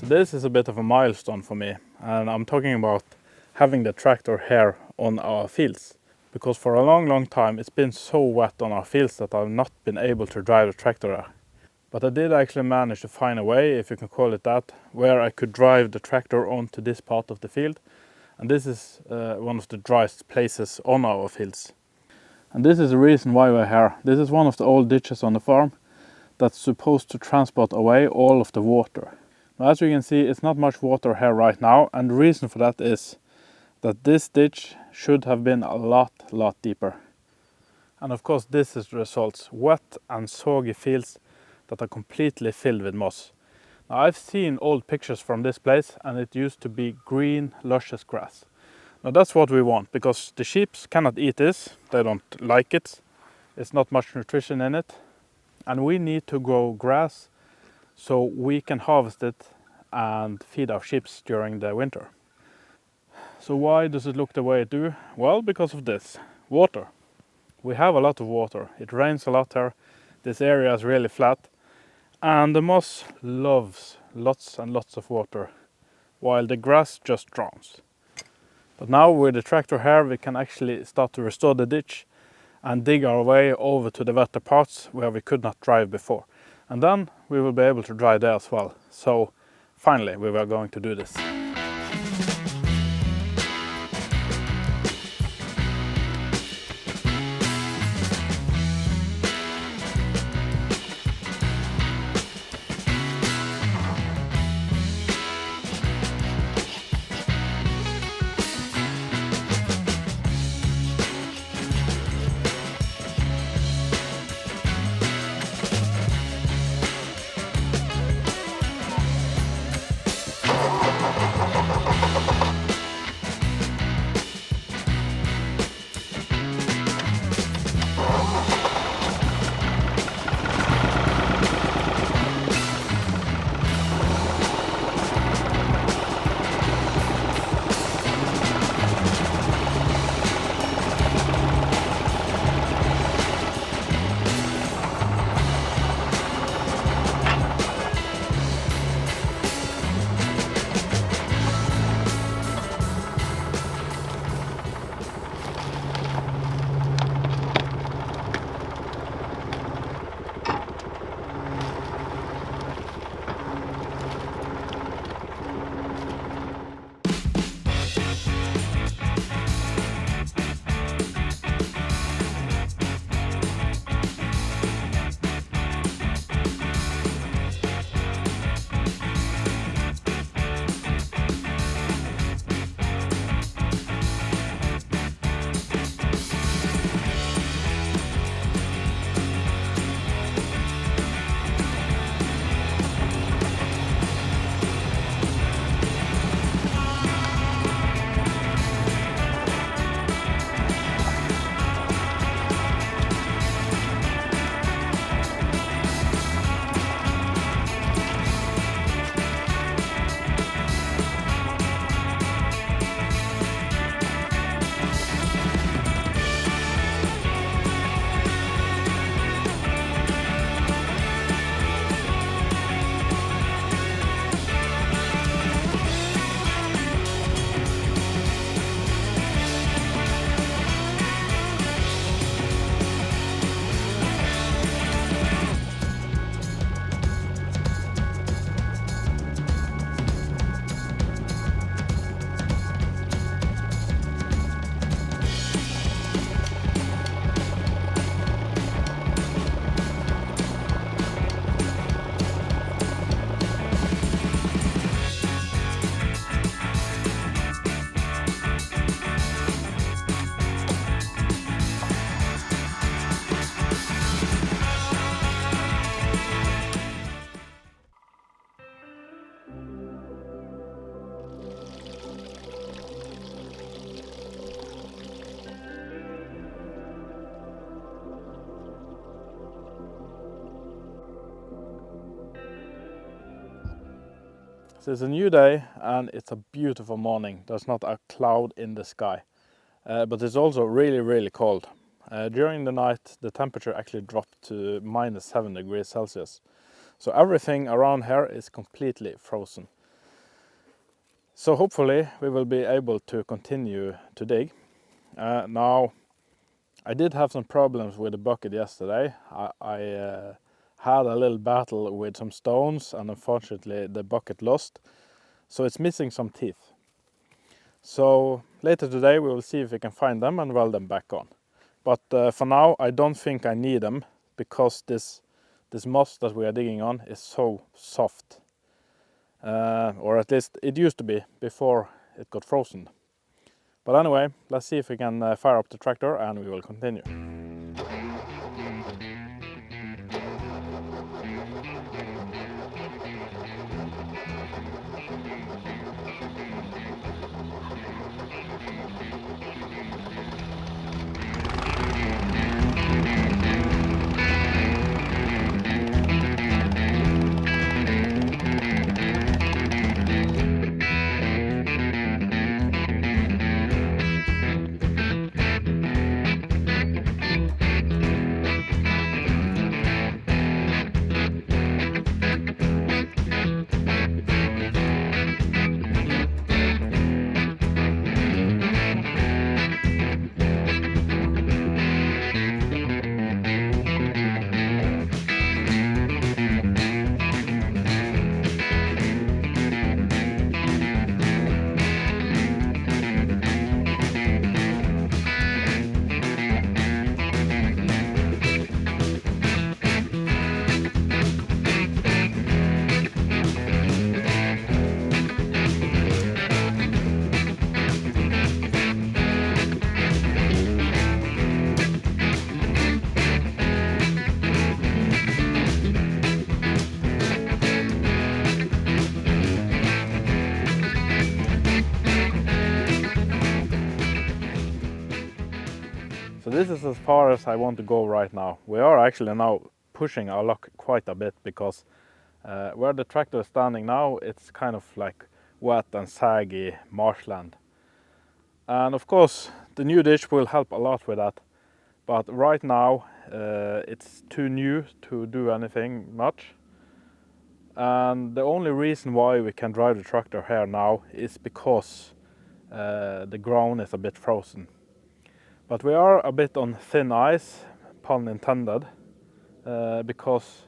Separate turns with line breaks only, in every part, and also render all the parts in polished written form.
This is a bit of a milestone for me, and I'm talking about having the tractor here on our fields. Because for a long time it's been so wet on our fields that I've not been able to drive the tractor there. But I did actually manage to find a way, if you can call it that, where I could drive the tractor onto this part of the field. And this is one of the driest places on our fields. And this is the reason why we're here. This is one of the old ditches on the farm that's supposed to transport away all of the water. Now, as you can see, it's not much water here right now, and the reason for that is that this ditch should have been a lot deeper. And of course this is the results: wet and soggy fields that are completely filled with moss. Now, I've seen old pictures from this place and it used to be green, luscious grass. Now that's what we want, because the sheep cannot eat this, they don't like it, it's not much nutrition in it, and we need to grow grass so we can harvest it and feed our sheep during the winter. So why does it look the way it do? Well, because of this, water. We have a lot of water, it rains a lot here, this area is really flat, and the moss loves lots and lots of water, while the grass just drowns. But now with the tractor here we can actually start to restore the ditch and dig our way over to the wetter parts where we could not drive before. And then we will be able to drive there as well. So finally we were going to do this. So it's a new day and it's a beautiful morning. There's not a cloud in the sky, but it's also really cold. During the night the temperature actually dropped to -7 degrees Celsius. So everything around here is completely frozen. So hopefully we will be able to continue to dig. Now, I did have some problems with the bucket yesterday. I had a little battle with some stones, and unfortunately the bucket lost. So it's missing some teeth. So later today we will see if we can find them and weld them back on. But for now I don't think I need them, because this moss that we are digging on is so soft. Or at least it used to be before it got frozen. But anyway, let's see if we can fire up the tractor and we will continue. So this is as far as I want to go right now. We are actually now pushing our luck quite a bit, because where the tractor is standing now, it's kind of like wet and saggy marshland. And of course the new ditch will help a lot with that. But right now it's too new to do anything much. And the only reason why we can drive the tractor here now is because the ground is a bit frozen. But we are a bit on thin ice, pun intended, because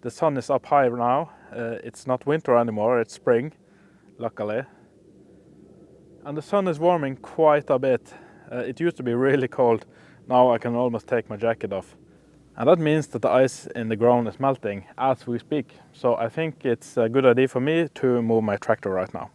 the sun is up high now. It's not winter anymore, it's spring, luckily. And the sun is warming quite a bit. It used to be really cold. Now I can almost take my jacket off. And that means that the ice in the ground is melting as we speak. So I think it's a good idea for me to move my tractor right now.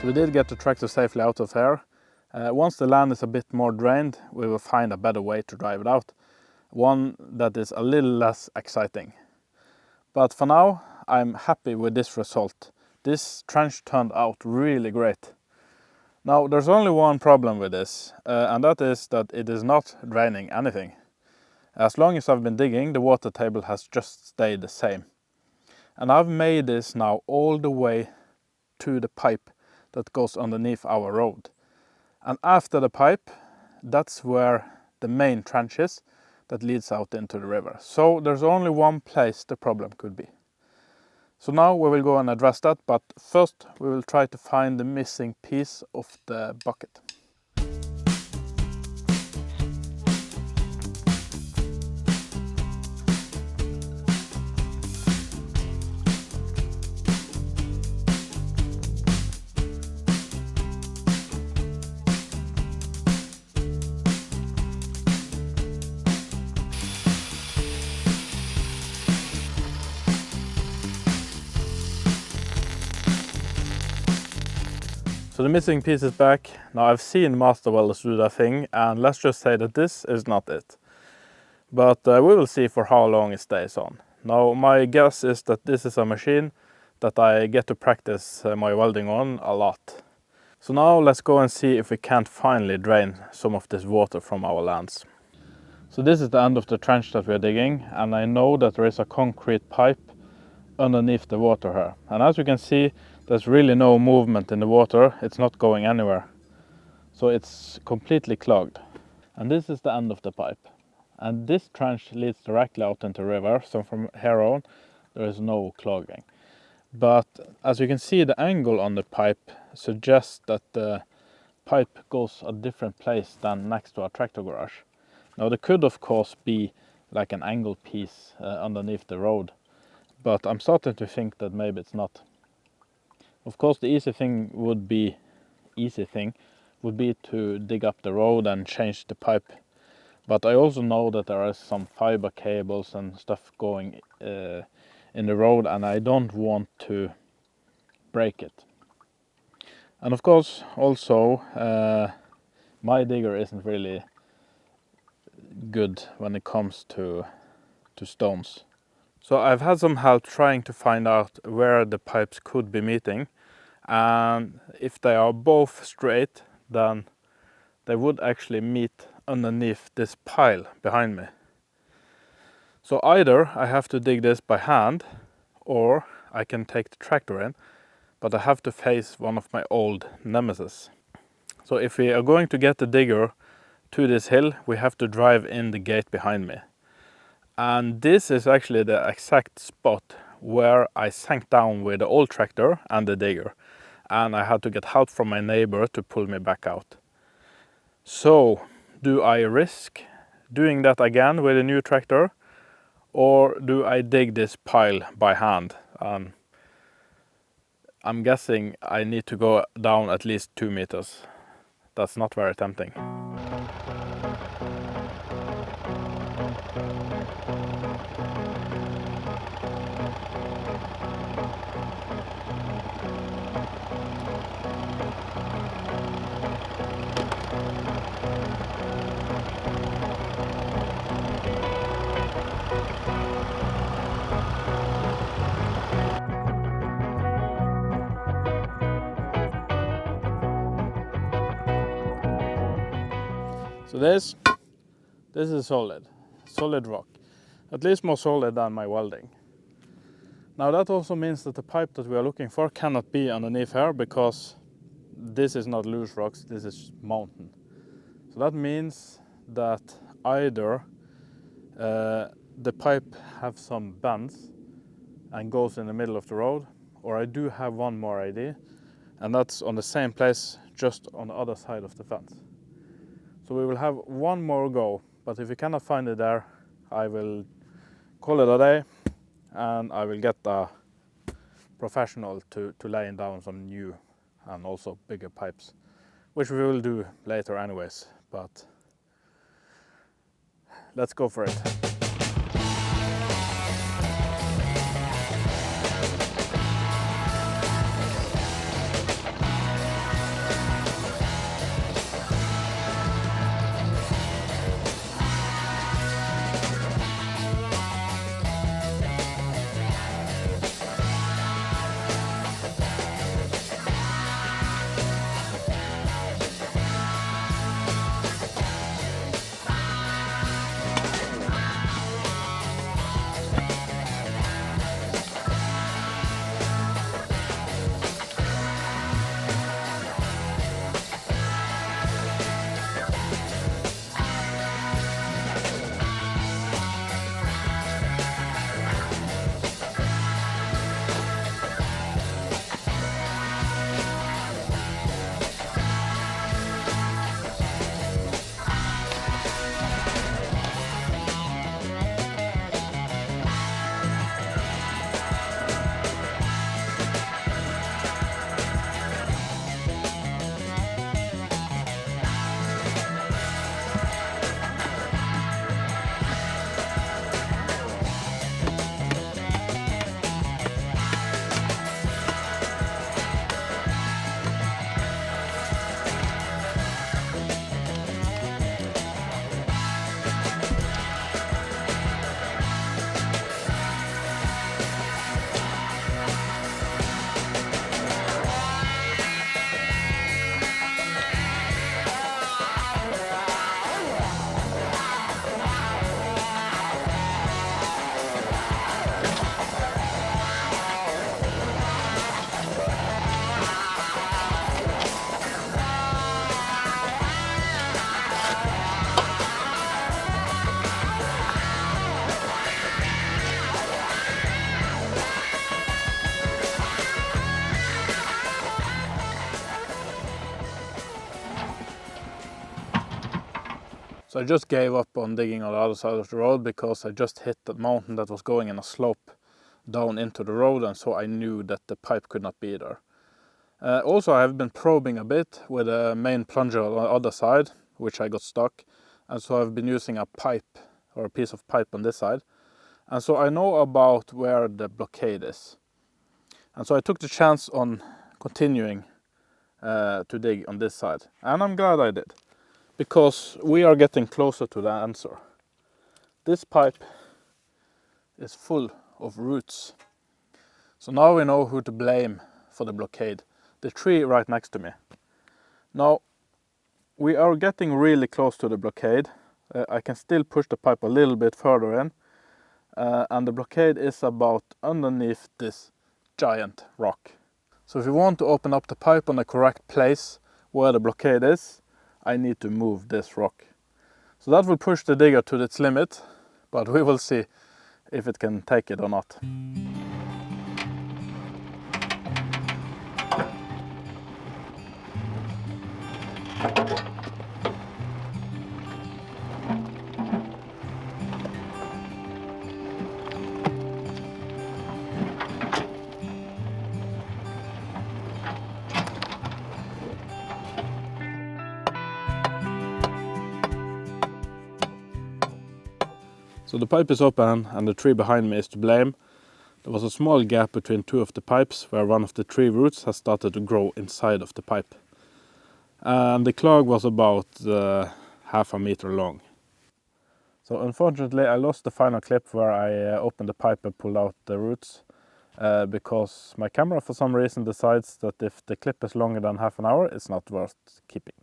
We did get the tractor safely out of here. Once the land is a bit more drained, we will find a better way to drive it out. One that is a little less exciting. But for now, I'm happy with this result. This trench turned out really great. Now, there's only one problem with this, and that is that it is not draining anything. As long as I've been digging, the water table has just stayed the same. And I've made this now all the way to the pipe that goes underneath our road. And after the pipe, that's where the main trench is that leads out into the river. So there's only one place the problem could be. So now we will go and address that, but first we will try to find the missing piece of the bucket. So the missing piece is back. Now I've seen master welders do that thing, and let's just say that this is not it. But we will see for how long it stays on. Now my guess is that this is a machine that I get to practice my welding on a lot. So now let's go and see if we can't finally drain some of this water from our lands. So this is the end of the trench that we are digging, and I know that there is a concrete pipe underneath the water here. And as you can see, there's really no movement in the water, it's not going anywhere. So it's completely clogged. And this is the end of the pipe. And this trench leads directly out into the river, so from here on there is no clogging. But as you can see, the angle on the pipe suggests that the pipe goes a different place than next to a tractor garage. Now there could of course be like an angle piece underneath the road, but I'm starting to think that maybe it's not. Of course the easy thing would be to dig up the road and change the pipe. But I also know that there are some fiber cables and stuff going in the road, and I don't want to break it. And of course also my digger isn't really good when it comes to stones. So I've had some help trying to find out where the pipes could be meeting, and if they are both straight, then they would actually meet underneath this pile behind me. So either I have to dig this by hand, or I can take the tractor in, but I have to face one of my old nemesis. So if we are going to get the digger to this hill, we have to drive in the gate behind me. And this is actually the exact spot where I sank down with the old tractor and the digger. And I had to get help from my neighbor to pull me back out. So, do I risk doing that again with a new tractor? Or do I dig this pile by hand? I'm guessing I need to go down at least 2 meters. That's not very tempting. So this is solid rock, at least more solid than my welding. Now that also means that the pipe that we are looking for cannot be underneath here, because this is not loose rocks, this is mountain. So that means that either the pipe have some bends and goes in the middle of the road, or I do have one more idea, and that's on the same place, just on the other side of the fence. So we will have one more go, but if we cannot find it there, I will call it a day, and I will get a professional to lay down some new and also bigger pipes, which we will do later anyways, but let's go for it. So I just gave up on digging on the other side of the road because I just hit that mountain that was going in a slope down into the road, and so I knew that the pipe could not be there. Also, I have been probing a bit with a main plunger on the other side, which I got stuck, and so I've been using a pipe or a piece of pipe on this side, and so I know about where the blockade is. And so I took the chance on continuing to dig on this side, and I'm glad I did, because we are getting closer to the answer. This pipe is full of roots, so now we know who to blame for the blockade. The tree right next to me. Now we are getting really close to the blockade. I can still push the pipe a little bit further in, and the blockade is about underneath this giant rock. So if you want to open up the pipe on the correct place where the blockade is, I need to move this rock. So that will push the digger to its limit, but we will see if it can take it or not. So the pipe is open and the tree behind me is to blame. There was a small gap between two of the pipes where one of the tree roots has started to grow inside of the pipe. And the clog was about half a meter long. So unfortunately I lost the final clip where I opened the pipe and pulled out the roots because my camera for some reason decides that if the clip is longer than half an hour it's not worth keeping.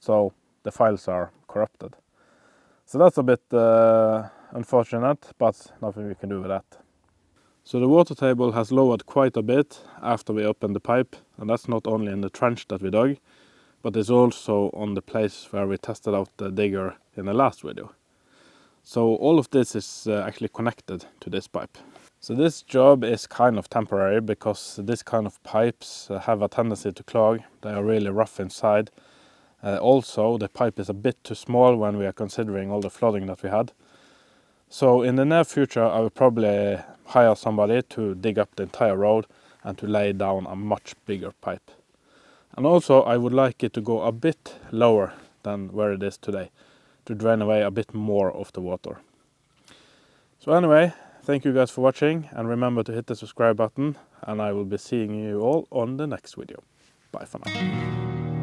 So the files are corrupted. So that's a bit unfortunate, but nothing we can do with that. So the water table has lowered quite a bit after we opened the pipe, and that's not only in the trench that we dug, but it's also on the place where we tested out the digger in the last video. So all of this is actually connected to this pipe. So this job is kind of temporary because this kind of pipes have a tendency to clog. They are really rough inside. Also, the pipe is a bit too small when we are considering all the flooding that we had. So in the near future I will probably hire somebody to dig up the entire road and to lay down a much bigger pipe. And also I would like it to go a bit lower than where it is today, to drain away a bit more of the water. So anyway, thank you guys for watching, and remember to hit the subscribe button, and I will be seeing you all on the next video. Bye for now.